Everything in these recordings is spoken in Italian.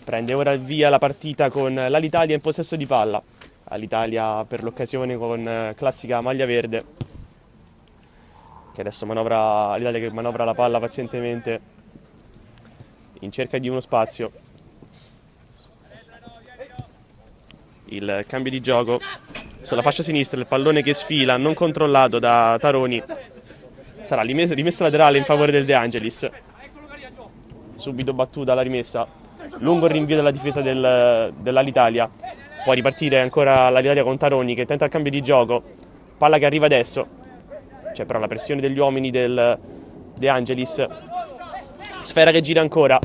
Prende ora via la partita con l'Alitalia in possesso di palla. L'Italia per l'occasione con classica maglia verde, che adesso manovra, l'Italia che manovra la palla pazientemente in cerca di uno spazio. Il cambio di gioco sulla fascia sinistra, il pallone che sfila non controllato da Taroni, sarà rimessa laterale in favore del De Angelis. Subito battuta la rimessa, lungo il rinvio della difesa dell'Alitalia. Può ripartire ancora l'Alitalia con Taroni che tenta il cambio di gioco, palla che arriva adesso, c'è però la pressione degli uomini del De Angelis. Sfera che gira ancora,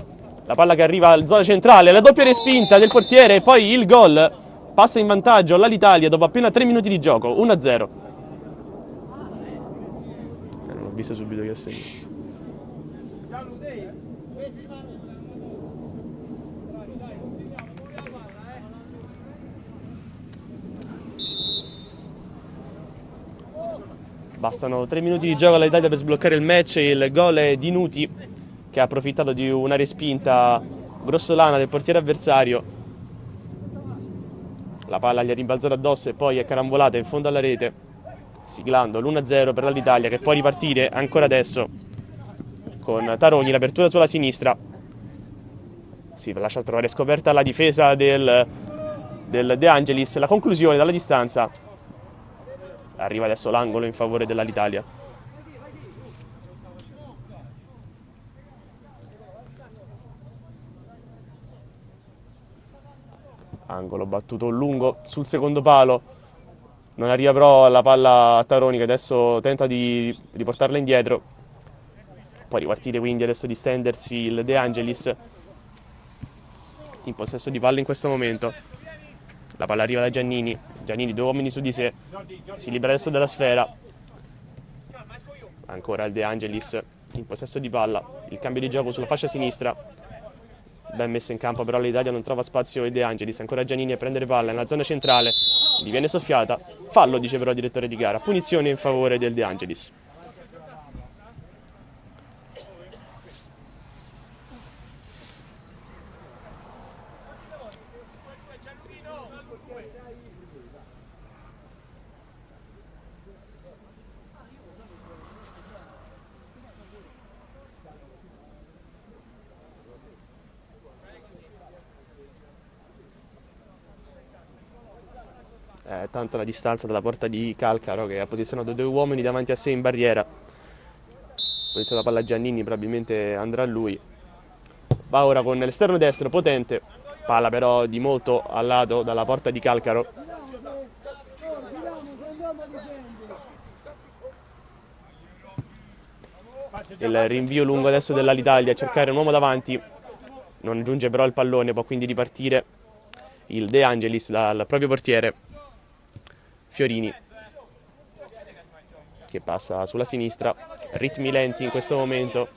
la palla che arriva alla zona centrale, la doppia respinta del portiere e poi il gol. Passa in vantaggio l'Alitalia dopo appena 3 minuti di gioco, 1-0. Non ho visto subito che ha segnato. Bastano 3 minuti di gioco all'Italia per sbloccare il match. Il gol è di Nuti, che ha approfittato di una respinta grossolana del portiere avversario. La palla gli è rimbalzata addosso e poi è carambolata in fondo alla rete, siglando l'1-0 per l'Italia, che può ripartire ancora adesso con Taroni, l'apertura sulla sinistra. Si lascia trovare scoperta la difesa del De Angelis, la conclusione dalla distanza. Arriva adesso l'angolo in favore dell'Italia. Angolo battuto lungo sul secondo palo, non arriva però la palla a Taroni, che adesso tenta di riportarla indietro. Può ripartire quindi adesso, di stendersi il De Angelis in possesso di palla in questo momento. La palla arriva da Giannini, 2 uomini su di sé, si libera adesso della sfera. Ancora il De Angelis in possesso di palla, il cambio di gioco sulla fascia sinistra, ben messo in campo però l'Italia non trova spazio il De Angelis. Ancora Giannini a prendere palla nella zona centrale, gli viene soffiata, fallo dice però il direttore di gara, punizione in favore del De Angelis. Tanto la distanza dalla porta di Calcaro, che ha posizionato 2 uomini davanti a sé in barriera. Posiziona la palla a Giannini, probabilmente andrà a lui. Va ora con l'esterno destro potente, palla però di molto a lato dalla porta di Calcaro. Il rinvio lungo adesso dell'Alitalia a cercare un uomo davanti, non giunge però il pallone, può quindi ripartire il De Angelis dal proprio portiere Fiorini, che passa sulla sinistra, ritmi lenti in questo momento,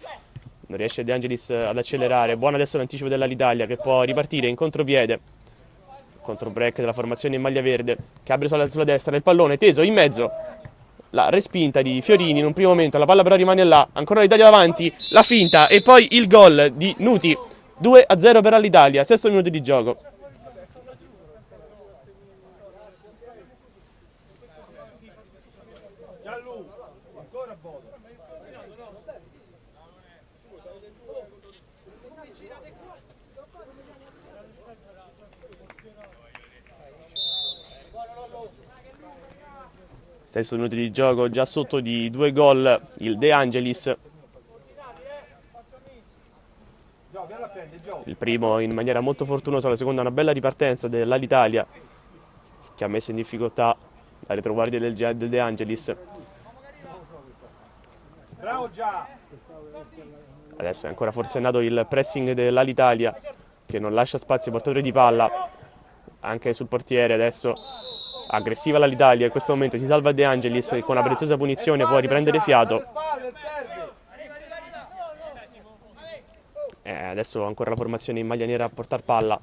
non riesce De Angelis ad accelerare. Buono adesso l'anticipo dell'Alitalia, che può ripartire in contropiede, contro break della formazione in maglia verde, che apre sulla destra, il pallone teso in mezzo, la respinta di Fiorini in un primo momento, la palla però rimane là, ancora l'Italia davanti, la finta e poi il gol di Nuti, 2-0 per l'Italia, 6° minuto di gioco. Stesso minuto di gioco, già sotto di 2 gol il De Angelis. Il primo in maniera molto fortunosa, la seconda una bella ripartenza dell'Alitalia, che ha messo in difficoltà la retroguardia del De Angelis. Adesso è ancora forsennato il pressing dell'Alitalia, che non lascia spazio ai portatori di palla, anche sul portiere. Adesso aggressiva l'Italia, in questo momento si salva De Angelis, che con una preziosa punizione può riprendere fiato. Adesso ancora la formazione in maglia nera a portar palla.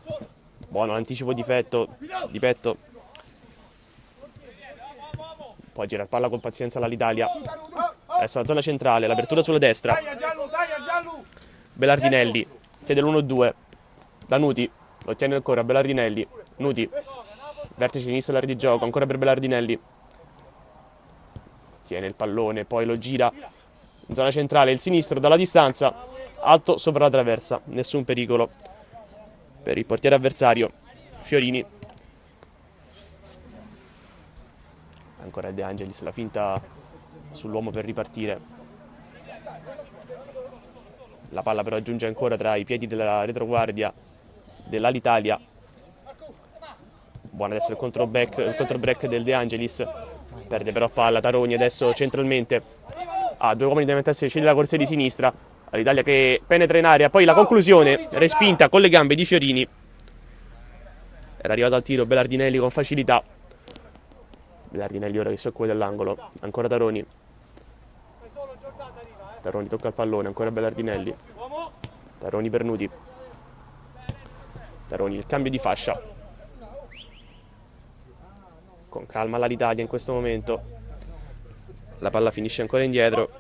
Buono l'anticipo di petto. Può girare palla con pazienza l'Italia. Adesso la zona centrale, l'apertura sulla destra. Belardinelli chiede l'1-2. Danuti lo ottiene ancora Belardinelli. Nuti, vertice sinistro all'area di gioco, ancora per Belardinelli. Tiene il pallone, poi lo gira in zona centrale, il sinistro dalla distanza, alto sopra la traversa, nessun pericolo per il portiere avversario. Fiorini, ancora De Angelis, la finta sull'uomo per ripartire. La palla però giunge ancora tra i piedi della retroguardia dell'Alitalia. Buono adesso il controbreak del De Angelis. Perde però palla Taroni adesso centralmente. Due uomini davanti a sé, sceglie la corsia di sinistra. L'Italia che penetra in area, poi la conclusione respinta con le gambe di Fiorini. Era arrivato al tiro Belardinelli con facilità. Belardinelli ora che si occupa dell'angolo. Ancora Taroni. Taroni tocca il pallone, ancora Belardinelli. Taroni per Nuti. Taroni, il cambio di fascia. Con calma l'Italia in questo momento. La palla finisce ancora indietro.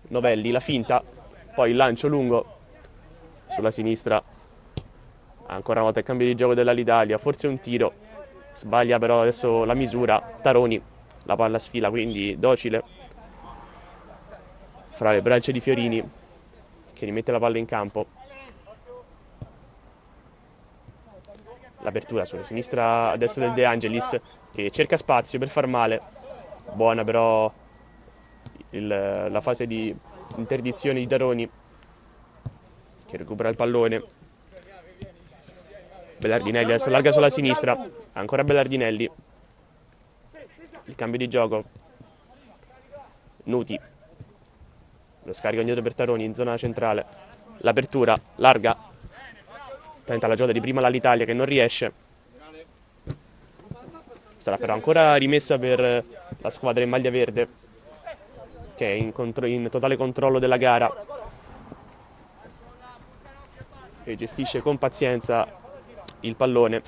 Novelli, la finta. Poi il lancio lungo sulla sinistra. Ancora una volta il cambio di gioco dell'Italia. Forse un tiro. Sbaglia però adesso la misura. Taroni, la palla sfila, quindi docile fra le braccia di Fiorini, che rimette la palla in campo. L'apertura sulla sinistra a destra del De Angelis, che cerca spazio per far male. Buona però la fase di interdizione di Taroni, che recupera il pallone. Belardinelli adesso larga sulla sinistra, ancora Belardinelli. Il cambio di gioco. Nuti, lo scarico indietro per Taroni in zona centrale. L'apertura larga, tenta la giocata di prima l'Italia che non riesce. Sarà però ancora rimessa per la squadra in maglia verde, che è in totale controllo della gara e gestisce con pazienza il pallone.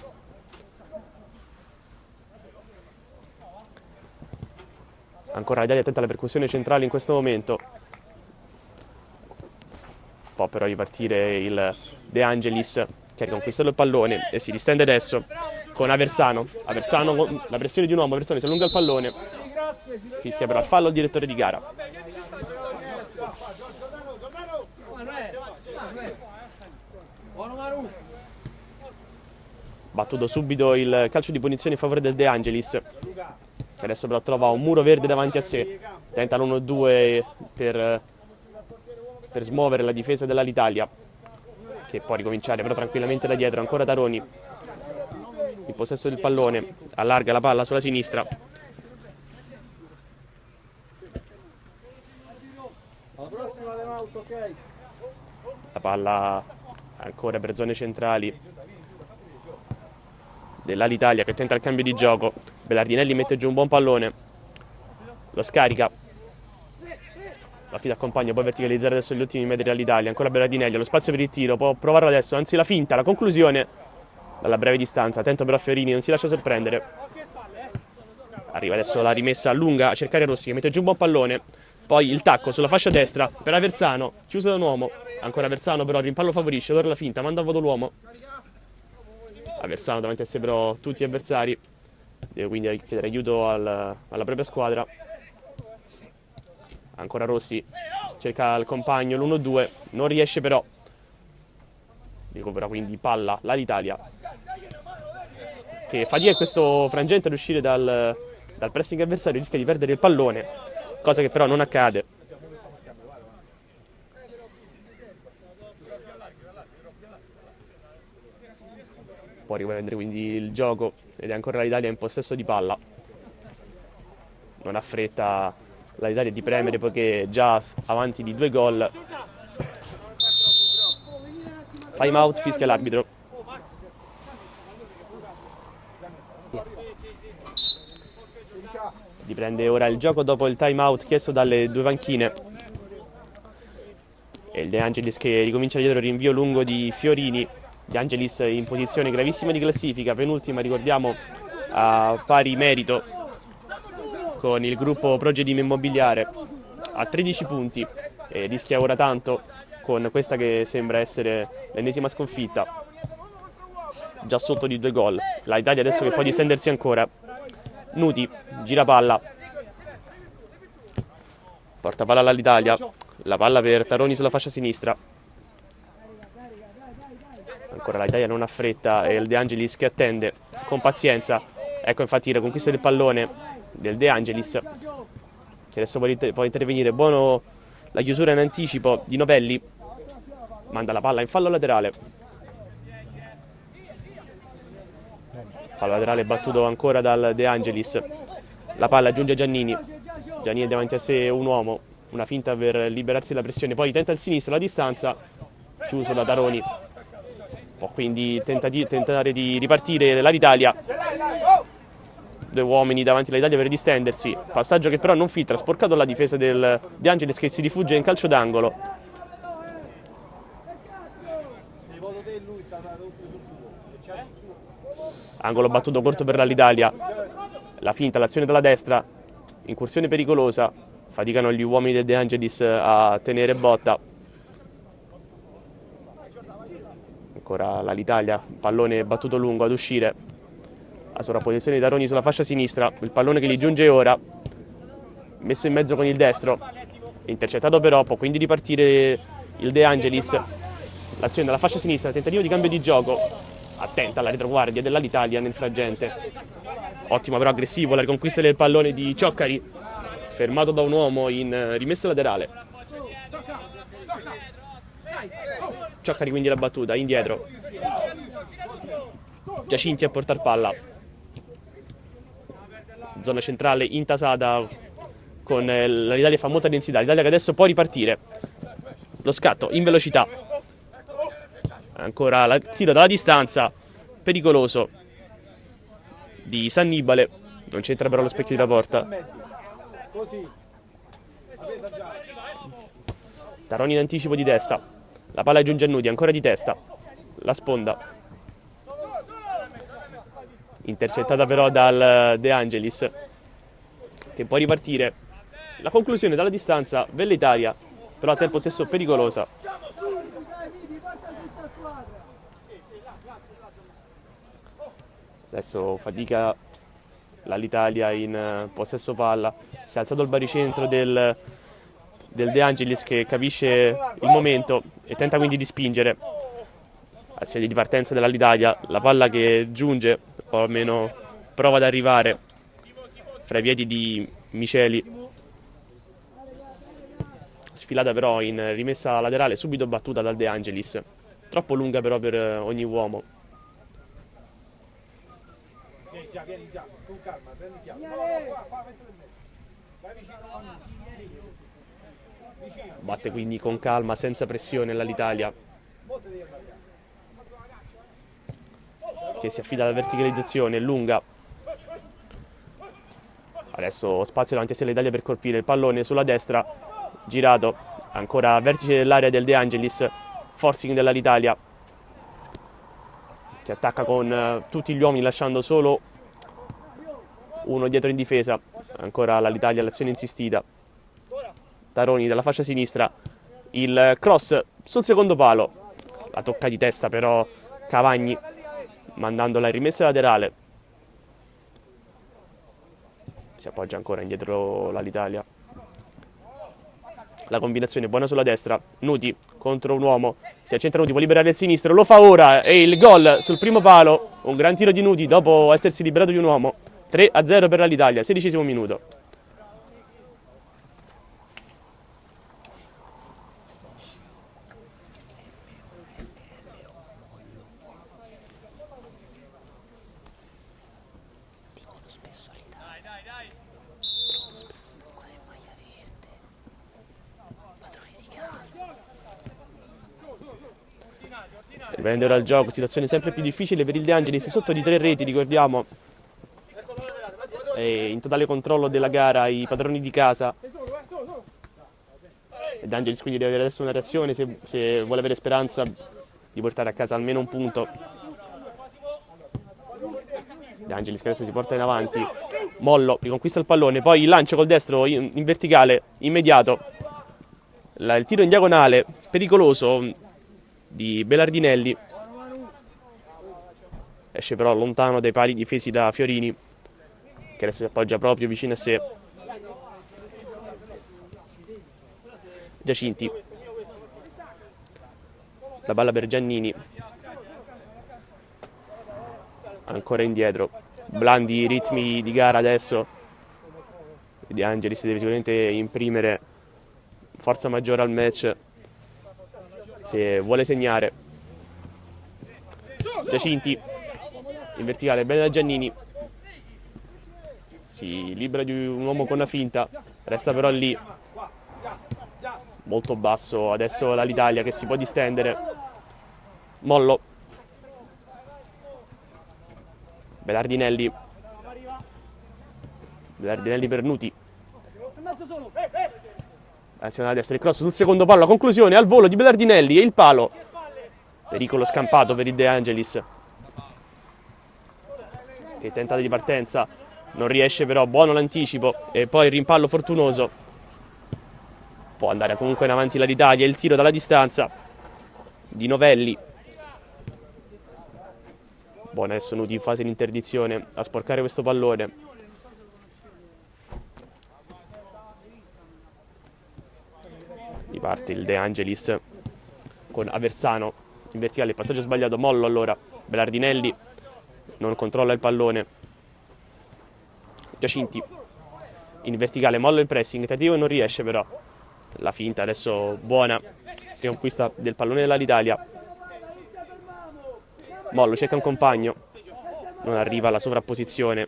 Ancora l'Italia attenta alla percussione centrale in questo momento. Può però ripartire il De Angelis, che ha riconquistato il pallone e si distende adesso con Aversano. Aversano con la pressione di un uomo, Aversano si allunga il pallone. Fischia però il fallo al direttore di gara. Battuto subito il calcio di punizione in favore del De Angelis, che adesso però trova un muro verde davanti a sé. Tenta l'1-2 per smuovere la difesa dell'Alitalia, che può ricominciare però tranquillamente da dietro. Ancora Taroni in possesso del pallone, allarga la palla sulla sinistra. La palla ancora per zone centrali dell'Alitalia, che tenta il cambio di gioco. Belardinelli mette giù un buon pallone, lo scarica, la fida accompagna, può verticalizzare adesso gli ultimi metri dell'Italia. Ancora Belardinelli, lo spazio per il tiro, può provarlo adesso, anzi la finta, la conclusione dalla breve distanza. Attento però Fiorini, non si lascia sorprendere. Arriva adesso la rimessa lunga a cercare Rossi, che mette giù un buon pallone. Poi il tacco sulla fascia destra per Aversano, chiuso da un uomo. Ancora Aversano però il rimpallo favorisce, allora la finta, manda a voto l'uomo. Aversano davanti a sé però tutti gli avversari, deve quindi chiedere aiuto alla propria squadra. Ancora Rossi, cerca il compagno, l'1-2, non riesce però. Recupera quindi palla l'Alitalia, che fatica in questo frangente ad uscire dal pressing avversario, rischia di perdere il pallone, cosa che però non accade. Può riprendere quindi il gioco ed è ancora l'Italia in possesso di palla. Non ha fretta l'Italia di premere poiché è già avanti di 2 gol. Time out, fischia l'arbitro. Riprende ora il gioco dopo il time out chiesto dalle due panchine. E il De Angelis che ricomincia dietro il rinvio lungo di Fiorini. De Angelis in posizione gravissima di classifica, penultima, ricordiamo, a pari merito con il gruppo Progedim Immobiliare, a 13 punti e rischia ora tanto con questa che sembra essere l'ennesima sconfitta. già sotto di 2 gol. L'Italia adesso che può distendersi ancora. Nuti, gira palla, porta palla all'Italia, la palla per Taroni sulla fascia sinistra. Ancora l'Italia non ha fretta e il De Angelis che attende con pazienza. Ecco infatti la conquista del pallone del De Angelis, che adesso può intervenire. Buono la chiusura in anticipo di Novelli, manda la palla in fallo laterale. Fallo laterale battuto ancora dal De Angelis. La palla giunge a Giannini. Giannini davanti a sé un uomo, una finta per liberarsi dalla pressione, poi tenta il sinistro, la distanza, chiuso da Taroni. Può quindi tentare di ripartire l'Italia. 2 uomini davanti all'Italia per distendersi. Passaggio che però non filtra, sporcato la difesa del De Angelis che si rifugge in calcio d'angolo. Angolo battuto corto per l'Italia. La finta, l'azione dalla destra, incursione pericolosa. Faticano gli uomini del De Angelis a tenere botta. Ancora l'Italia, pallone battuto lungo ad uscire. La sovrapposizione di Taroni sulla fascia sinistra, il pallone che gli giunge ora, messo in mezzo con il destro, intercettato però, può quindi ripartire il De Angelis. L'azione dalla fascia sinistra, tentativo di cambio di gioco, attenta alla retroguardia dell'Italia nel frangente. Ottimo però aggressivo la riconquista del pallone di Cioccari, fermato da un uomo in rimessa laterale. Cioccari quindi la battuta, indietro. Giacinti a portar palla. Zona centrale intasata con l'Italia fa molta densità. L'Italia che adesso può ripartire. Lo scatto in velocità. Ancora il tiro dalla distanza. Pericoloso di Sannibale. Non c'entra però lo specchio della porta. Taroni in anticipo di testa. La palla giunge a Nuti, ancora di testa. La sponda. Intercettata però dal De Angelis, che può ripartire. La conclusione dalla distanza velleitaria, però al tempo stesso pericolosa. Adesso fatica l'Italia in possesso palla. Si è alzato il baricentro del De Angelis, che capisce il momento e tenta quindi di spingere. Azione di partenza dell'Italia, la palla che giunge, o almeno prova ad arrivare fra i piedi di Miceli. Sfilata però in rimessa laterale, subito battuta dal De Angelis. Troppo lunga però per ogni uomo. Batte quindi con calma, senza pressione l'Italia, che si affida alla verticalizzazione, lunga. Adesso spazio davanti a sé l'Italia per colpire il pallone sulla destra, girato, ancora vertice dell'area del De Angelis, forcing dell'Italia, che attacca con tutti gli uomini lasciando solo uno dietro in difesa. Ancora l'Italia, l'azione insistita. Taroni dalla fascia sinistra, il cross sul secondo palo, la tocca di testa però Cavagni, mandandola in rimessa laterale. Si appoggia ancora indietro l'Italia. La combinazione buona sulla destra, Nuti contro un uomo, si accentra Nuti, può liberare il sinistro, lo fa ora e il gol sul primo palo. Un gran tiro di Nuti dopo essersi liberato di un uomo. 3-0 per l'Italia, 16° minuto. Riprende ora il gioco, situazione sempre più difficile per il De Angelis, sotto di 3 reti, ricordiamo. E in totale controllo della gara i padroni di casa. E De Angelis quindi deve avere adesso una reazione se vuole avere speranza di portare a casa almeno un punto. De Angelis che adesso si porta in avanti. Mollo riconquista il pallone, poi il lancio col destro in verticale, immediato. Il tiro in diagonale, pericoloso, di Belardinelli. esce però lontano dai pali difesi da Fiorini, che adesso si appoggia proprio vicino a sé. Giacinti, la palla per Giannini, ancora indietro. Blandi ritmi di gara adesso. De Angelis deve sicuramente imprimere forza maggiore al match se vuole segnare. Giacinti in verticale, bene da Giannini, si libera di un uomo con una finta, resta però lì, molto basso adesso l'Italia che si può distendere. Mollo, Belardinelli per Nuti, azione a destra, il cross sul secondo palo, la conclusione al volo di Belardinelli e il palo, pericolo scampato per il De Angelis che tenta di partenza, non riesce però, buono l'anticipo e poi il rimpallo fortunoso, può andare comunque in avanti l'Italia, il tiro dalla distanza di Novelli, buono adesso Nuti in fase di interdizione a sporcare questo pallone. Riparte il De Angelis con Aversano in verticale, il passaggio sbagliato, Mollo allora, Belardinelli non controlla il pallone, Giacinti in verticale, Mollo il pressing, tentativo non riesce però, la finta adesso buona, riconquista del pallone dell'Italia. Mollo cerca un compagno, non arriva alla sovrapposizione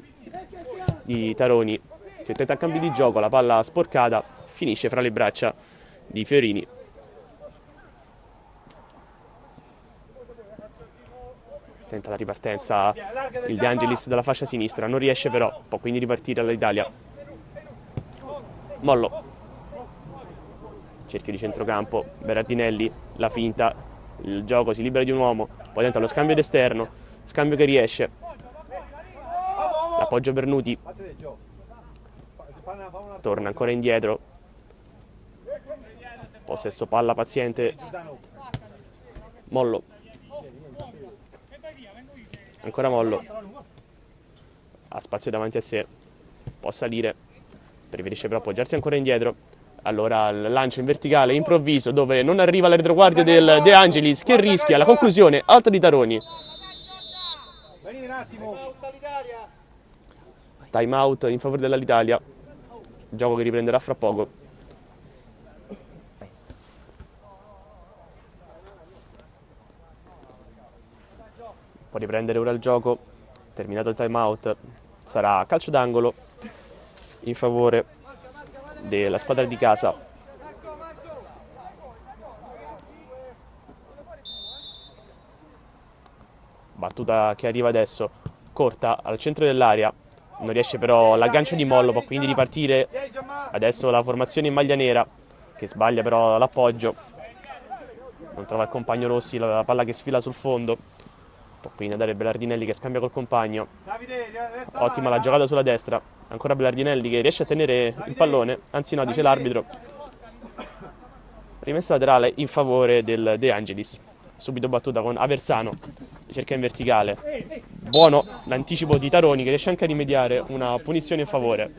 di Taroni che tenta cambi di gioco, la palla sporcata finisce fra le braccia di Fiorini. Tenta la ripartenza il De Angelis dalla fascia sinistra, non riesce però, può quindi ripartire all'Italia. Mollo, cerchio di centrocampo, Berardinelli, la finta, il gioco, si libera di un uomo, poi tenta lo scambio d'esterno, scambio che riesce, l'appoggio per Nuti, torna ancora indietro, possesso palla paziente, Mollo, ancora Mollo, ha spazio davanti a sé, può salire, preferisce però appoggiarsi ancora indietro. Allora il lancio in verticale improvviso dove non arriva la retroguardia del De Angelis che rischia la conclusione alta di Taroni. Time out in favore dell'Italia, gioco che riprenderà fra poco. Può riprendere ora il gioco, terminato il time out, sarà calcio d'angolo in favore della squadra di casa. Battuta che arriva adesso, corta al centro dell'area, non riesce però l'aggancio di Mollo, può quindi ripartire adesso la formazione in maglia nera che sbaglia però l'appoggio, non trova il compagno Rossi, la palla che sfila sul fondo, può quindi andare Belardinelli che scambia col compagno, ottima la giocata sulla destra, ancora Belardinelli che riesce a tenere il pallone, anzi no, dice l'arbitro, rimessa laterale in favore del De Angelis, subito battuta con Aversano, cerca in verticale, buono l'anticipo di Taroni che riesce anche a rimediare una punizione in favore.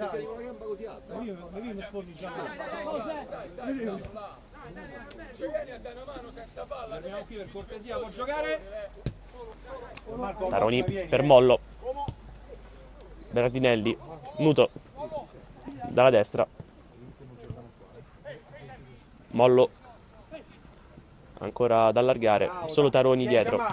Taroni per Mollo, Berardinelli, Nuto dalla destra, Mollo ancora da allargare, solo Taroni dietro,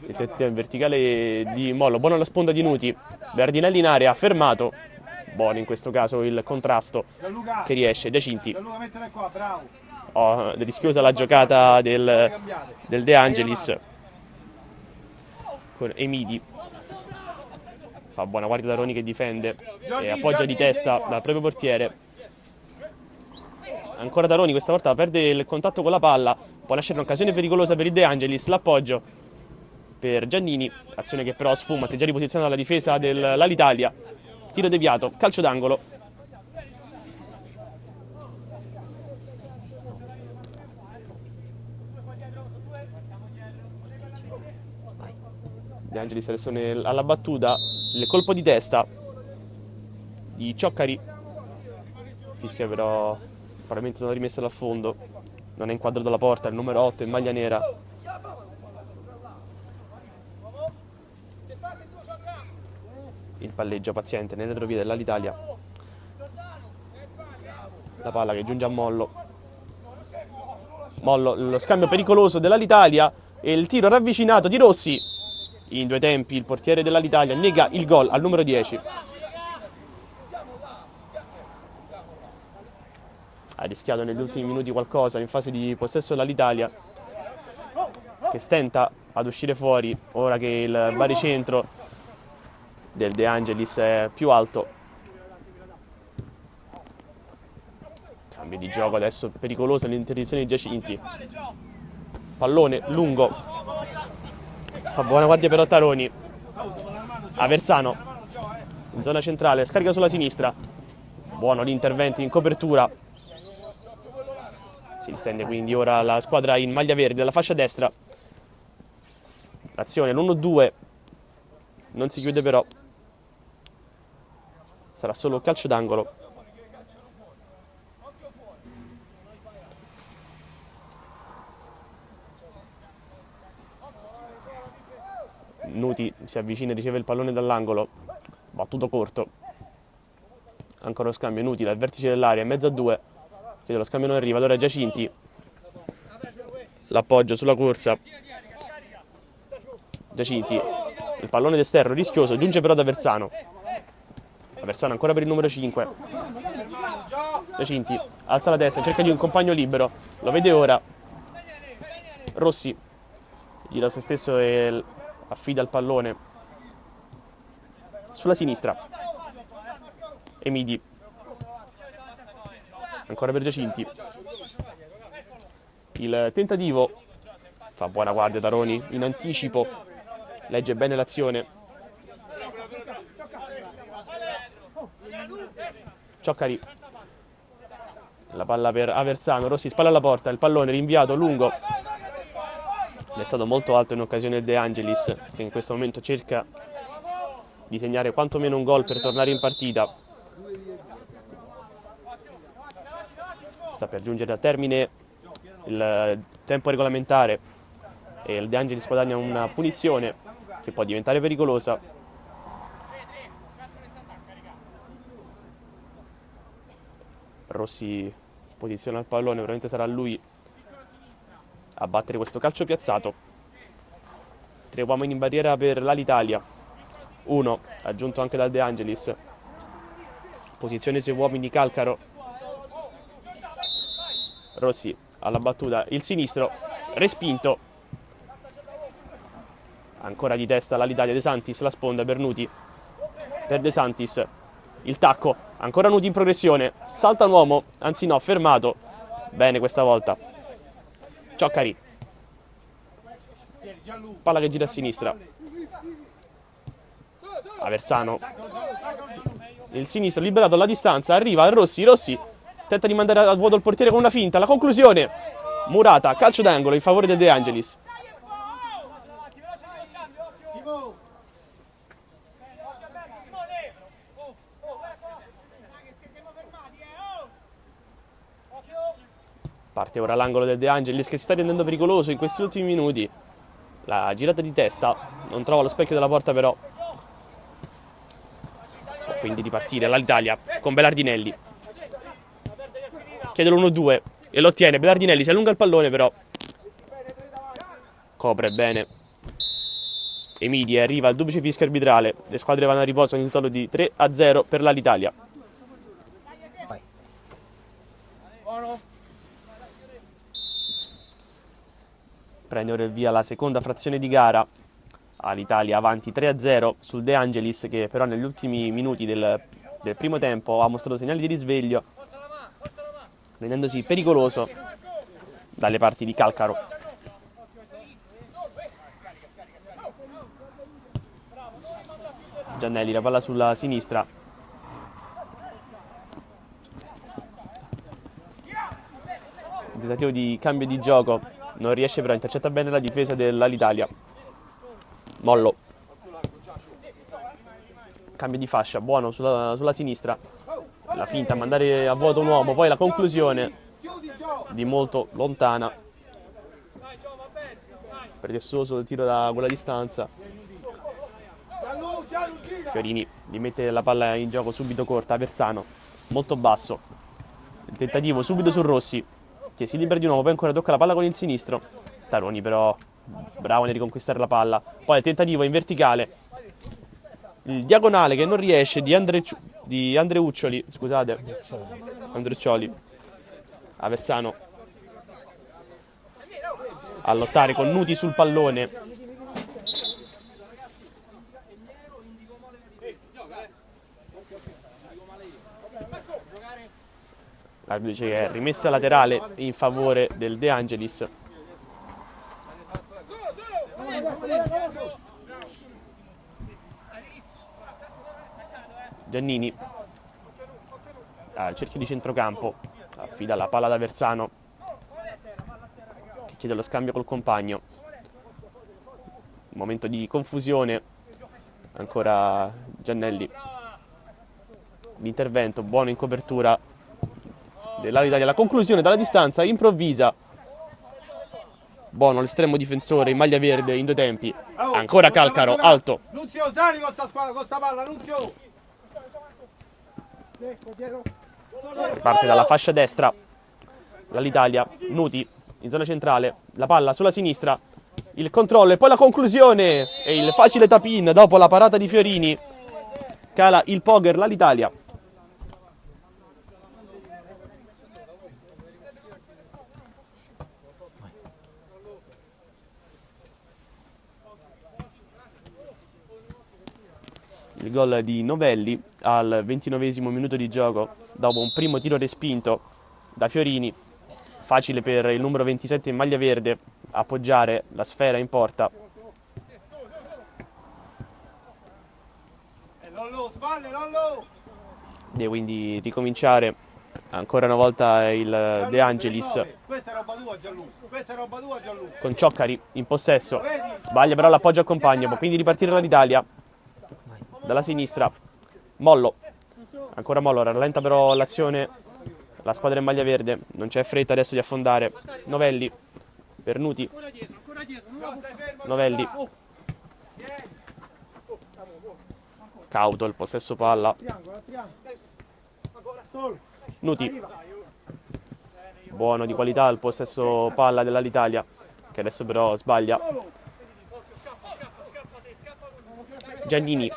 il tentativo in verticale di Mollo, buono la sponda di Nuti, Berardinelli in area, fermato, buono in questo caso il contrasto che riesce, Giacinti. Rischiosa la giocata del De Angelis con Emidi, fa buona guardia Taroni che difende e appoggia di testa dal proprio portiere, ancora Taroni, questa volta perde il contatto con la palla, può lasciare un'occasione pericolosa per il De Angelis, l'appoggio per Giannini, azione che però sfuma, si è già riposizionata la difesa dell'Italia, tiro deviato, calcio d'angolo. De Angelis adesso alla battuta, il colpo di testa di Cioccari, fischia però probabilmente sono rimessa dal fondo, non è inquadrato la porta, il numero 8 in maglia nera. Il palleggio paziente nelle retrovie dell'Alitalia, la palla che giunge a Mollo, lo scambio pericoloso dell'Alitalia e il tiro ravvicinato di Rossi. In due tempi il portiere dell'Alitalia nega il gol al numero 10. Ha rischiato negli ultimi minuti qualcosa in fase di possesso dell'Alitalia, che stenta ad uscire fuori ora che il baricentro del De Angelis è più alto. Cambio di gioco adesso pericolosa l'interdizione di Giacinti. Pallone lungo, fa buona guardia però Taroni. Aversano in zona centrale, scarica sulla sinistra, buono l'intervento in copertura. Si distende quindi ora la squadra in maglia verde dalla fascia destra. L'azione, l'1-2 non si chiude però, sarà solo calcio d'angolo. Nuti si avvicina e riceve il pallone dall'angolo, battuto corto, ancora lo scambio. Nuti dal vertice dell'area, in mezzo a due, che lo scambio non arriva, allora Giacinti, l'appoggio sulla corsa, Giacinti, il pallone d'esterno rischioso, giunge però da Aversano. Aversano ancora per il numero 5, Giacinti alza la testa, cerca di un compagno libero, lo vede ora, Rossi gira a se stesso e affida il pallone sulla sinistra. Emidi ancora per Giacinti, il tentativo, fa buona guardia Taroni in anticipo, legge bene l'azione. Cioccari, la palla per Aversano, Rossi spalla alla porta, il pallone rinviato lungo, è stato molto alto in occasione del De Angelis, che in questo momento cerca di segnare quantomeno un gol per tornare in partita. Sta per giungere a termine il tempo regolamentare e il De Angelis guadagna una punizione che può diventare pericolosa. Rossi posiziona il pallone, probabilmente sarà lui a battere questo calcio piazzato. 3 uomini in barriera per l'Alitalia, 1 aggiunto anche dal De Angelis. Posizione sui uomini Calcaro. Rossi alla battuta, il sinistro respinto, ancora di testa l'Alitalia. De Santis, la sponda per Nuti, per De Santis, il tacco, ancora Nuti in progressione, salta un uomo, anzi no, fermato, bene questa volta. Cioccari, palla che gira a sinistra, Aversano, il sinistro liberato alla distanza, arriva Rossi, Rossi tenta di mandare a vuoto il portiere con una finta, la conclusione, Murata, calcio d'angolo in favore del De Angelis. Parte ora l'angolo del De Angelis che si sta rendendo pericoloso in questi ultimi minuti. La girata di testa, non trova lo specchio della porta però. Può quindi ripartire l'Alitalia con Belardinelli. Chiede l'1-2 e lo ottiene. Belardinelli si allunga il pallone però. Copre bene. Emidi arriva al duplice fischio arbitrale. Le squadre vanno a riposo con il totale di 3-0 per l'Alitalia. Prende ora il via la seconda frazione di gara. L'Italia avanti 3-0 sul De Angelis, che però negli ultimi minuti del primo tempo ha mostrato segnali di risveglio, rendendosi pericoloso dalle parti di Calcaro. Giannelli, la palla sulla sinistra. Il tentativo di cambio di gioco non riesce però, intercetta bene la difesa dell'Alitalia. Mollo Cambio di fascia, buono sulla sinistra. La finta, mandare a vuoto un uomo, poi la conclusione di molto lontana. Pretestuoso il tiro da quella distanza. Fiorini gli mette la palla in gioco subito corta, Aversano, molto basso. Il tentativo subito su Rossi, che si libera di nuovo, poi ancora tocca la palla con il sinistro. Taroni però bravo nel riconquistare la palla. Poi il tentativo in verticale. Il diagonale che non riesce di Andreuccioli, scusate, Andreuccioli. Aversano a lottare con Nuti sul pallone. L'arbitro dice che è rimessa laterale in favore del De Angelis. Giannini al cerchio di centrocampo, affida la palla ad Aversano, che chiede lo scambio col compagno. Momento di confusione, ancora Giannelli. L'intervento buono in copertura dell'Italia, la conclusione dalla distanza improvvisa. Buono l'estremo difensore in maglia verde in due tempi. Ancora Calcaro, alto. Nunzio, sali con sta palla, Nunzio. Riparte dalla fascia destra l'Italia, Nuti in zona centrale, la palla sulla sinistra, il controllo e poi la conclusione e il facile tap-in dopo la parata di Fiorini. Cala il poker l'Italia. Il gol di Novelli al 29esimo minuto di gioco dopo un primo tiro respinto da Fiorini. Facile per il numero 27 in maglia verde appoggiare la sfera in porta. Deve quindi ricominciare ancora una volta il De Angelis. Questa è roba tua, Gianluca. Questa è roba tua, Gianluca. Con Cioccari in possesso. Sbaglia però l'appoggio al compagno, può quindi ripartire l'Italia. Dalla sinistra Mollo, ancora Mollo, rallenta però l'azione la squadra in maglia verde, non c'è fretta adesso di affondare. Novelli per Nuti, Novelli, cauto il possesso palla, Nuti, buono di qualità il possesso palla dell'Italia, che adesso però sbaglia. Giannini,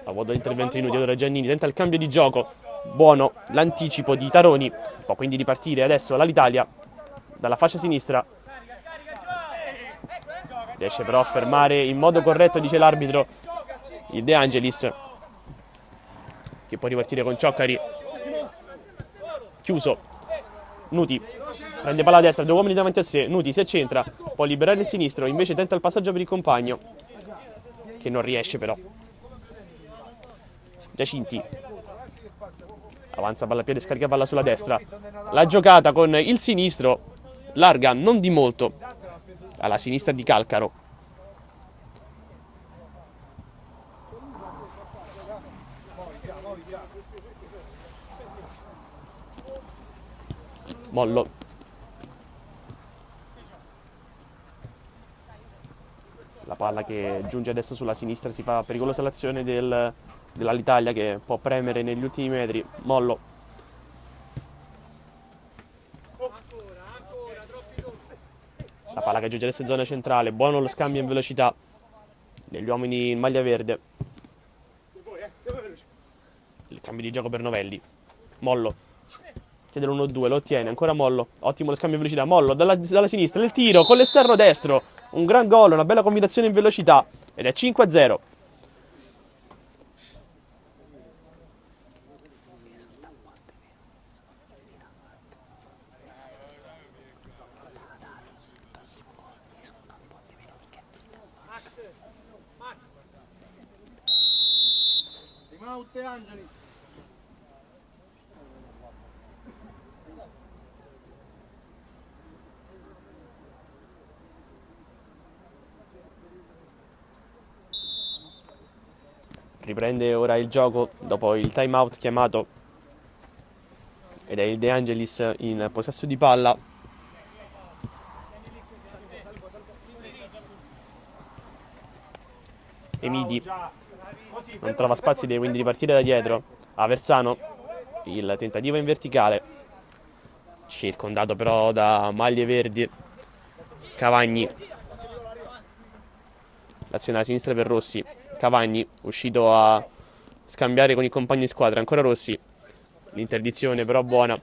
a vuoto l'intervento inutile, allora Giannini tenta il cambio di gioco, buono l'anticipo di Taroni, può quindi ripartire adesso l'Italia dalla fascia sinistra, riesce però a fermare in modo corretto, dice l'arbitro, il De Angelis, che può ripartire con Cioccari, chiuso, Nuti prende palla a destra, due uomini davanti a sé, Nuti si accentra, può liberare il sinistro, invece tenta il passaggio per il compagno, che non riesce però. Giacinti avanza palla a piede, scarica palla sulla destra, la giocata con il sinistro larga non di molto alla sinistra di Calcaro. Mollo, la palla che giunge adesso sulla sinistra, si fa pericolosa l'azione dell'Italia che può premere negli ultimi metri. Mollo, la palla che giunge adesso in zona centrale, buono lo scambio in velocità degli uomini in maglia verde. Il cambio di gioco per Novelli, Mollo chiede l'1-2, lo ottiene, ancora Mollo, ottimo lo scambio in velocità, Mollo dalla sinistra, il tiro con l'esterno destro, un gran gol, una bella combinazione in velocità ed è 5-0. De Angelis. Riprende ora il gioco dopo il time out chiamato ed è il De Angelis in possesso di palla. Emidi non trova spazi, deve quindi ripartire da dietro. Aversano, il tentativo in verticale, circondato però da maglie verdi. Cavagni, l'azione alla sinistra per Rossi. Cavagni uscito a scambiare con i compagni di squadra, ancora Rossi, l'interdizione però buona,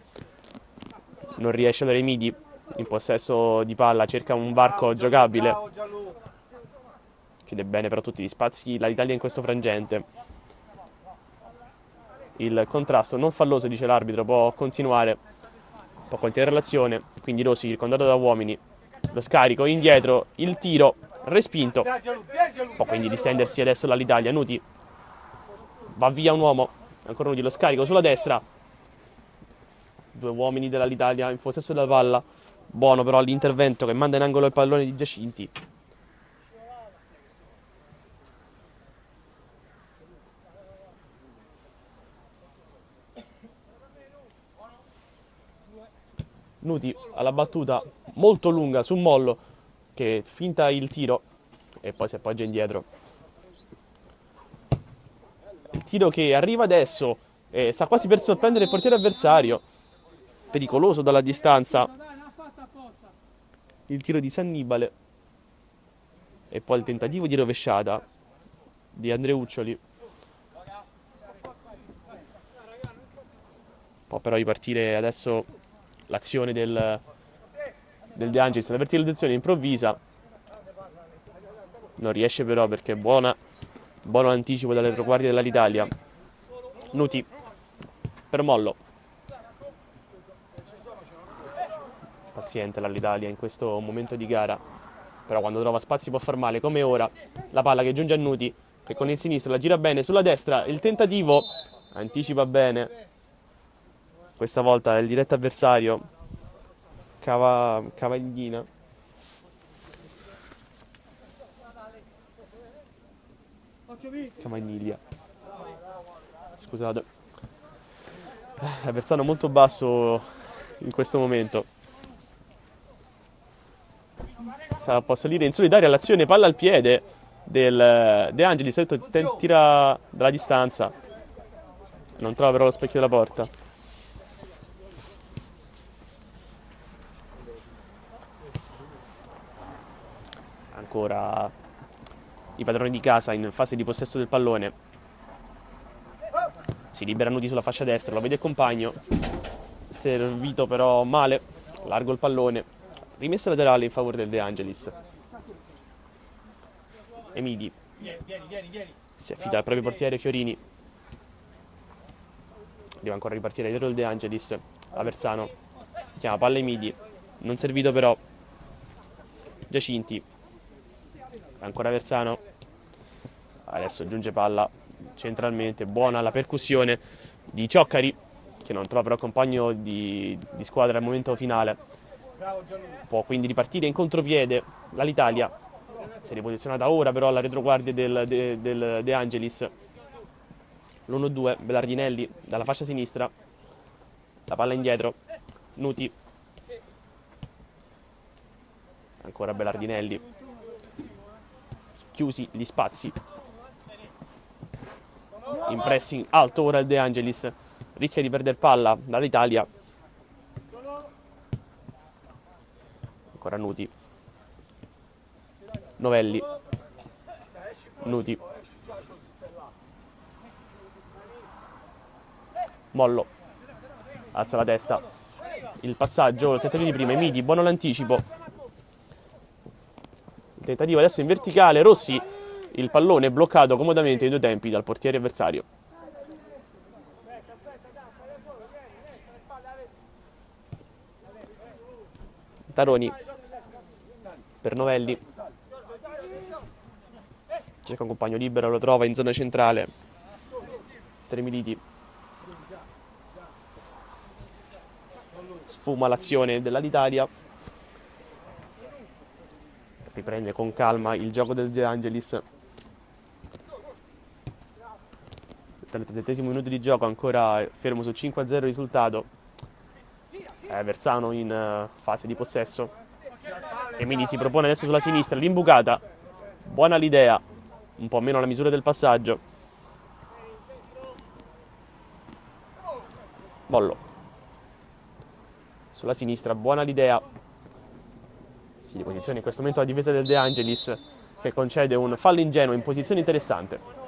non riesce ad avere Emidi in possesso di palla, cerca un varco giocabile, Bravo Gianluca. chiude bene però tutti gli spazi l'Italia in questo frangente. Il contrasto non falloso, dice l'arbitro, può continuare l'azione, quindi Rossi circondato da uomini, lo scarico indietro, il tiro respinto, Dai, Gianluca, vieni, Gianluca. può quindi distendersi adesso l'Italia. Nuti, va via un uomo, ancora Nuti, lo scarico sulla destra, due uomini dell'Italia in possesso della palla, buono però l'intervento che manda in angolo il pallone di Giacinti. Nuti alla battuta molto lunga su Mollo che finta il tiro e poi si appoggia indietro. Il tiro che arriva adesso e sta quasi per sorprendere il portiere avversario, pericoloso dalla distanza. Il tiro di Sannibale e poi il tentativo di rovesciata di Andreuccioli. Può però ripartire adesso l'azione del De Angelis, la verticalizzazione improvvisa, non riesce però perché è buono anticipo dalle retroguardie dell'Italia. Nuti per Mollo, paziente l'Italia in questo momento di gara, però quando trova spazi può far male, come ora. La palla che giunge a Nuti, che con il sinistro la gira bene, sulla destra il tentativo anticipa bene, questa volta è il diretto avversario, Cavaglina. Cavagniglia, scusate. Aversano molto basso in questo momento. Può salire in solitaria l'azione, palla al piede del De Angelis, tira dalla distanza, non trova però lo specchio della porta. Ancora i padroni di casa in fase di possesso del pallone. Si libera Nuti sulla fascia destra, lo vede il compagno, servito però male, largo il pallone, rimessa laterale in favore del De Angelis. Emidi si affida al proprio portiere Fiorini, deve ancora ripartire dietro il De Angelis. Aversano chiama palla Emidi, non servito però Giacinti, ancora Aversano, adesso giunge palla centralmente, buona la percussione di Cioccari che non trova però compagno di squadra al momento finale. Può quindi ripartire in contropiede l'Italia, si è riposizionata ora però alla retroguardia del De Angelis. L'1-2, Belardinelli dalla fascia sinistra, la palla indietro, Nuti, ancora Belardinelli, chiusi gli spazi, in pressing alto ora il De Angelis, rischia di perdere palla dall'Italia, ancora Nuti, Novelli, Nuti, Mollo, alza la testa, il passaggio, il tentativo di prima, Emidi, buono l'anticipo, il tentativo adesso in verticale, Rossi, il pallone bloccato comodamente ai due tempi dal portiere avversario. Taroni per Novelli, cerca un compagno libero, lo trova in zona centrale, Tremiliti, sfuma l'azione dell'Italia, riprende con calma il gioco del De Angelis, 37esimo minuto di gioco, ancora fermo su 5-0 risultato. Versano in fase di possesso. Emini si propone adesso sulla sinistra, l'imbucata. Buona l'idea, un po' meno la misura del passaggio. Bollo. Sulla sinistra, buona l'idea. Si riposiziona in questo momento la difesa del De Angelis, che concede un fallo ingenuo in posizione interessante.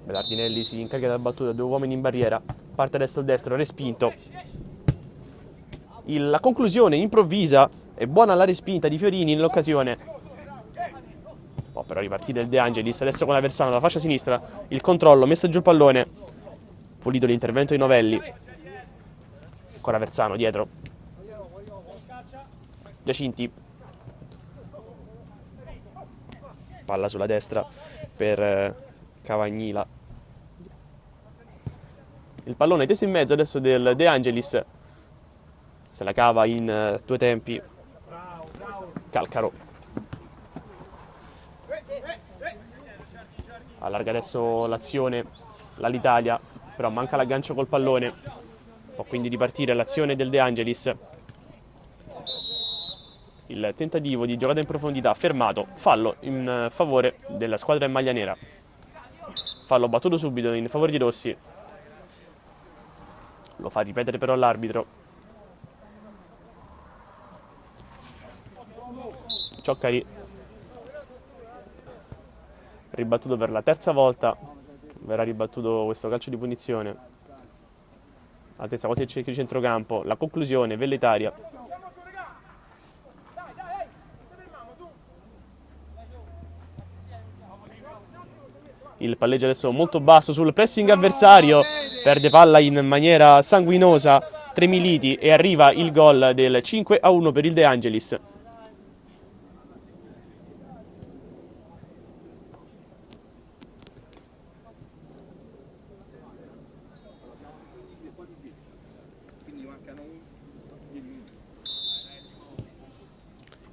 Belardinelli si incarica della battuta, 2 uomini in barriera, parte adesso il destro, respinto. La conclusione improvvisa e buona la respinta di Fiorini nell'occasione. Può però ripartire il De Angelis, adesso con Aversano dalla fascia sinistra, il controllo, messa giù il pallone. Pulito l'intervento di Novelli. Ancora Aversano dietro. Giacinti. Palla sulla destra per Cavagnila. Il pallone teso in mezzo adesso del De Angelis. Se la cava in 2 tempi. Calcaro. Allarga adesso l'azione l'Italia, però manca l'aggancio col pallone. Può quindi ripartire l'azione del De Angelis. Il tentativo di giocata in profondità fermato. Fallo in favore della squadra in maglia nera. Fallo battuto subito in favore di Rossi. Lo fa ripetere però l'arbitro. Cioccari. Ribattuto per la terza volta. Verrà ribattuto questo calcio di punizione. Altezza quasi al cerchio di centrocampo. La conclusione velleitaria. Il palleggio adesso molto basso sul pressing avversario. Perde palla in maniera sanguinosa Tremiliti e arriva il gol del 5-1 per il De Angelis.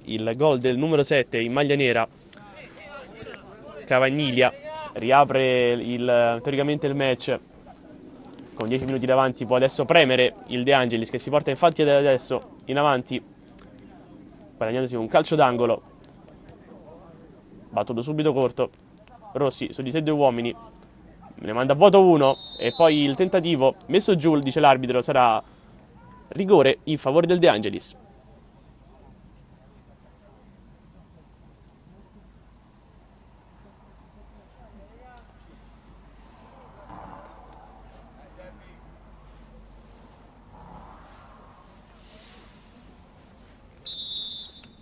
Il gol del numero 7 in maglia nera, Cavagnilia, riapre teoricamente il match. Con 10 minuti davanti può adesso premere il De Angelis, che si porta infatti adesso in avanti, guadagnandosi un calcio d'angolo. Battuto subito corto. Rossi su di sé 2 uomini, ne manda a vuoto 1 e poi il tentativo messo giù, dice l'arbitro, sarà rigore in favore del De Angelis.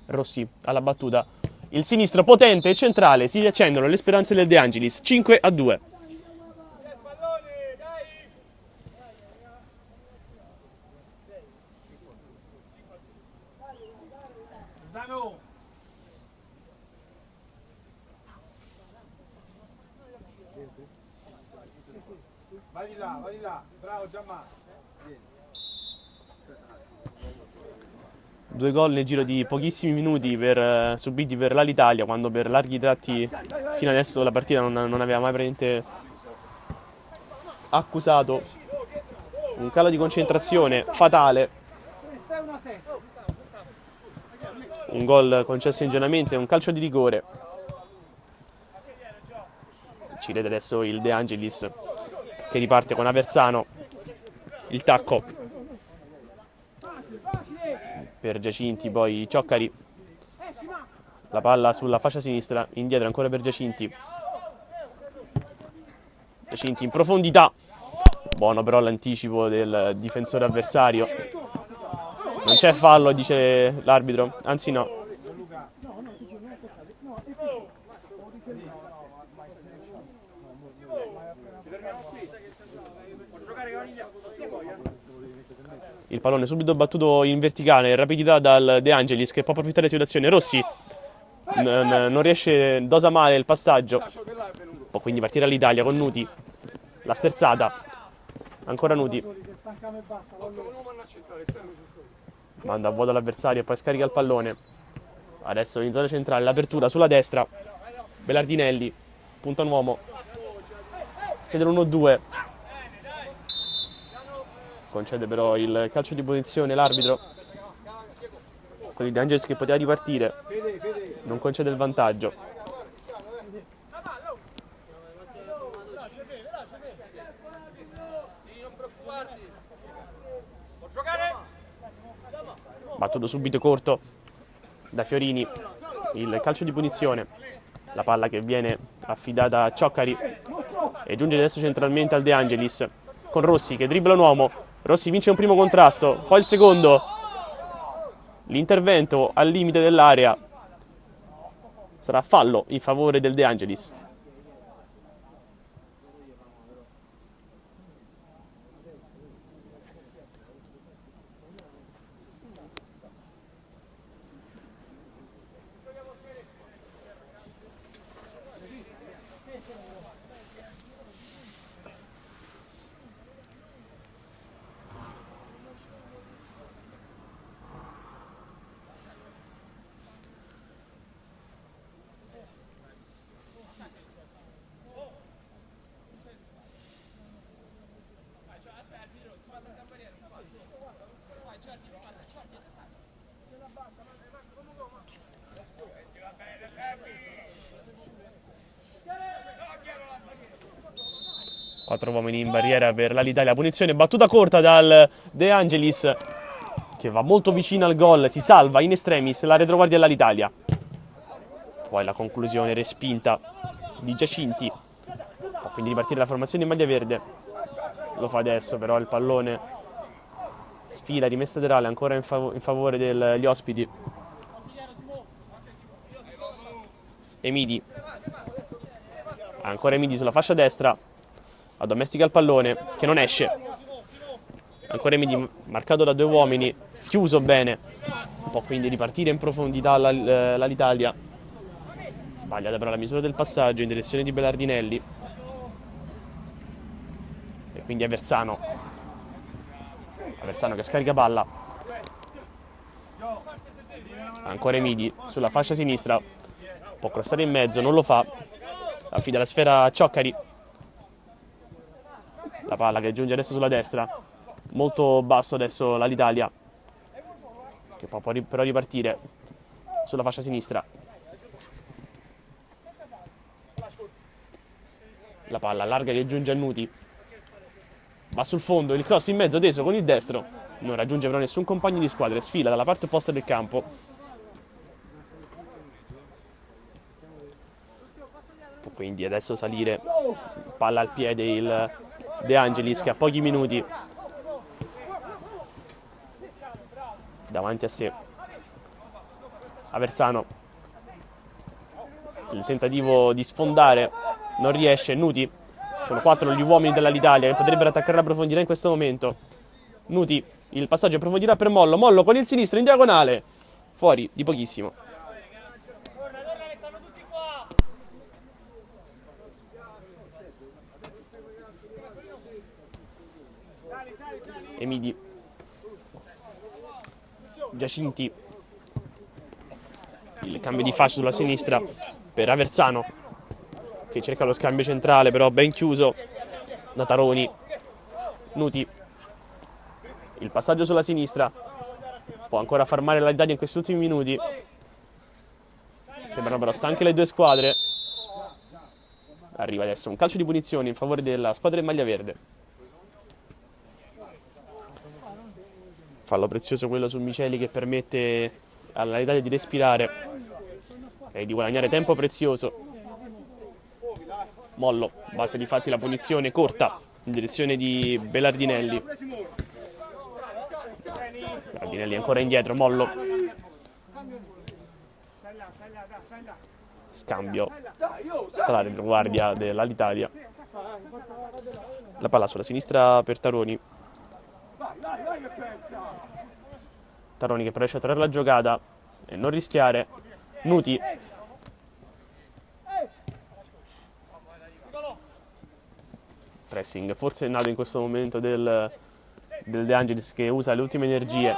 Rossi alla battuta, il sinistro potente e centrale, si riaccendono le speranze del De Angelis. 5-2. Vai di là, bravo Gianmarco. 2 gol nel giro di pochissimi minuti subiti per l'Italia, quando per larghi tratti fino adesso la partita non aveva mai praticamente accusato un calo di concentrazione fatale. Un gol concesso ingenuamente, un calcio di rigore. Ci vede adesso il De Angelis, che riparte con Aversano. Il tacco per Giacinti, poi Cioccari. La palla sulla fascia sinistra, indietro ancora per Giacinti. Giacinti in profondità. Buono però l'anticipo del difensore avversario. Non c'è fallo, dice l'arbitro. Anzi no. Il pallone subito battuto in verticale, in rapidità dal De Angelis, che può approfittare della situazione. Rossi non riesce, dosa male il passaggio. Può quindi partire all'Italia con Nuti. La sterzata. Ancora Nuti. Manda a vuoto l'avversario e poi scarica il pallone. Adesso in zona centrale l'apertura sulla destra. Belardinelli. Punta un uomo. Chiede l'1-2. Concede però il calcio di punizione l'arbitro. Con il De Angelis che poteva ripartire. Non concede il vantaggio. Battuto subito corto da Fiorini. Il calcio di punizione. La palla che viene affidata a Cioccari e giunge adesso centralmente al De Angelis con Rossi che dribbla un uomo. Rossi vince un primo contrasto, poi il secondo. L'intervento al limite dell'area. Sarà fallo in favore del De Angelis. Quattro uomini in barriera per l'Italia. Punizione battuta corta dal De Angelis, che va molto vicino al gol. Si salva in extremis la retroguardia dell'Italia. Poi la conclusione respinta di Giacinti. Può quindi ripartire la formazione in maglia verde. Lo fa adesso, però il pallone sfila rimessa laterale ancora in favore degli ospiti. Emidi. Ancora Emidi sulla fascia destra. Addomestica il pallone che non esce. Ancora Emidi marcato da due uomini. Chiuso bene. Può quindi ripartire in profondità l'Italia. Sbagliata però la misura del passaggio in direzione di Belardinelli. E quindi Aversano. Aversano che scarica palla. Ancora Emidi sulla fascia sinistra. Può crossare in mezzo, non lo fa. Affida la sfera a Cioccari. La palla che giunge adesso sulla destra. Molto basso adesso l'Italia, che può però ripartire sulla fascia sinistra. La palla larga che giunge a Nuti. Va sul fondo, il cross in mezzo teso con il destro. Non raggiunge però nessun compagno di squadra e sfila dalla parte opposta del campo. Può quindi adesso salire. Palla al piede il De Angelis che ha pochi minuti davanti a sé. Aversano. Il tentativo di sfondare non riesce. Nuti. Sono 4 gli uomini dell'Italia che potrebbero attaccare la profondità in questo momento. Nuti. Il passaggio in profondità per Mollo. Mollo con il sinistro in diagonale. Fuori di pochissimo. Emidi. Giacinti. Il cambio di fascia sulla sinistra per Aversano, che cerca lo scambio centrale però ben chiuso da Taroni. Nuti. Il passaggio sulla sinistra. Può ancora far male l'Italia in questi ultimi minuti. Sembrano però stanche le due squadre. Arriva adesso un calcio di punizione in favore della squadra in maglia verde. Fallo prezioso quello su Miceli che permette all'Italia di respirare e di guadagnare tempo prezioso. Mollo batte di fatti la punizione corta in direzione di Belardinelli. Belardinelli ancora indietro. Mollo. Scambio tra la retroguardia dell'Italia. La palla sulla sinistra per Taroni. Taroni che però riesce a trarre la giocata e non rischiare. Nuti. Pressing forsennato in questo momento del De Angelis, che usa le ultime energie.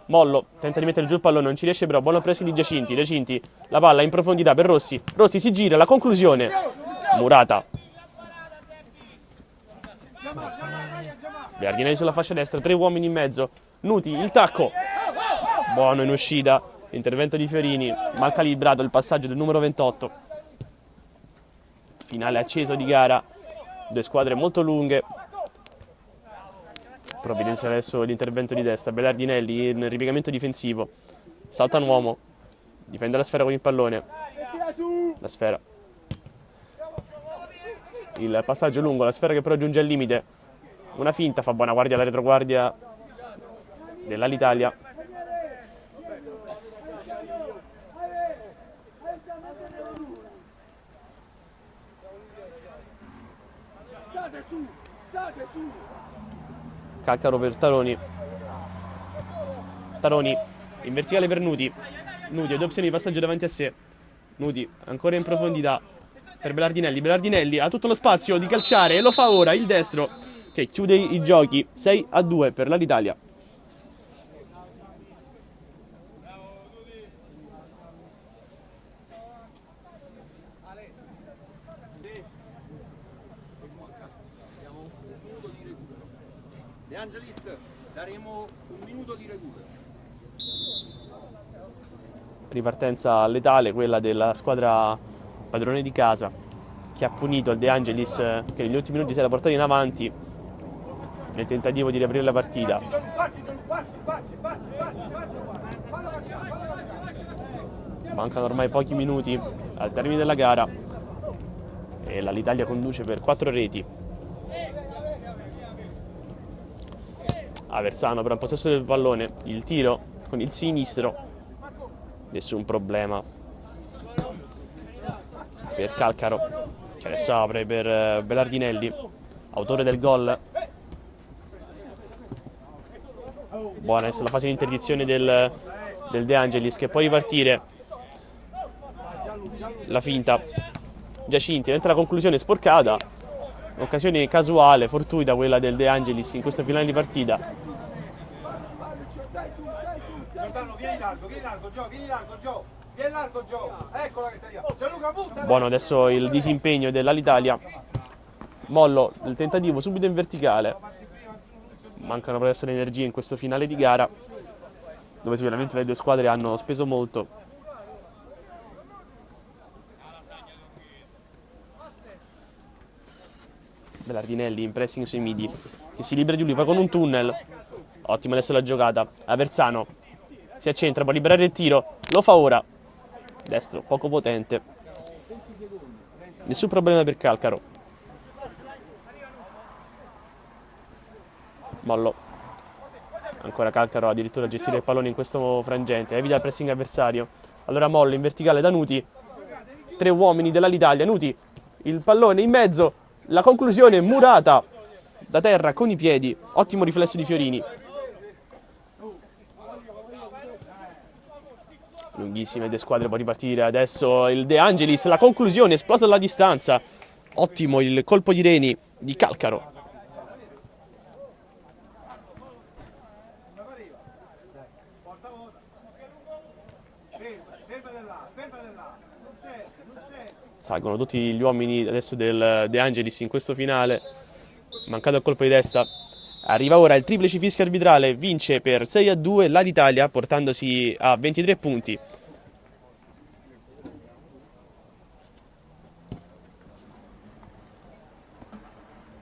Mollo tenta di mettere giù il pallone, non ci riesce, però buono pressing di Giacinti. Giacinti, la palla in profondità per Rossi. Rossi si gira, la conclusione. Murata. Belardinelli sulla fascia destra, 3 uomini in mezzo. Nuti, il tacco. Buono in uscita. Intervento di Fiorini, mal calibrato il passaggio del numero 28. Finale acceso di gara. Due squadre molto lunghe. Provvidenzia adesso l'intervento di destra. Belardinelli in ripiegamento difensivo. Salta un uomo. Difende la sfera con il pallone. La sfera. Il passaggio lungo, la sfera che però giunge al limite. Una finta, fa buona guardia alla retroguardia dell'Alitalia. Calcaro per Taroni. Taroni in verticale per Nuti. Nuti ha 2 opzioni di passaggio davanti a sé. Nuti ancora in profondità per Belardinelli. Belardinelli ha tutto lo spazio di calciare e lo fa ora il destro, che chiude i giochi. 6-2 per l'Alitalia. De Angelis, daremo un minuto di recupero. Ripartenza letale, quella della squadra padrone di casa, che ha punito il De Angelis, che negli ultimi minuti si era portato in avanti nel tentativo di riaprire la partita. Mancano ormai pochi minuti al termine della gara e l'Alitalia conduce per 4 reti. Aversano però in possesso del pallone, il tiro con il sinistro, nessun problema per Calcaro, che adesso apre per Belardinelli, autore del gol. Buona adesso la fase di interdizione del De Angelis, che può ripartire. La finta, Giacinti entra la conclusione sporcata. Occasione casuale, fortuita quella del De Angelis in questo finale di partita. Buono adesso il disimpegno dell'Alitalia. Mollo, il tentativo subito in verticale. Mancano per adesso le energie in questo finale di gara, dove sicuramente le due squadre hanno speso molto. Belardinelli in pressing sui midi, che si libera di lui, poi con un tunnel. Ottima adesso la giocata. Aversano si accentra, può liberare il tiro, lo fa ora. Destro, poco potente. Nessun problema per Calcaro. Mollo. Ancora Calcaro addirittura a gestire il pallone in questo frangente. Evita il pressing avversario. Allora Mollo in verticale da Nuti. 3 uomini dell'Alitalia. Nuti, il pallone in mezzo. La conclusione Murata da terra con i piedi. Ottimo riflesso di Fiorini. Lunghissime le squadre, può ripartire adesso il De Angelis. La conclusione esplosa dalla distanza. Ottimo il colpo di reni di Calcaro. Salgono tutti gli uomini adesso del De Angelis in questo finale. Mancato il colpo di testa. Arriva ora il triplice fischio arbitrale. Vince per 6-2 l'Alitalia, portandosi a 23 punti.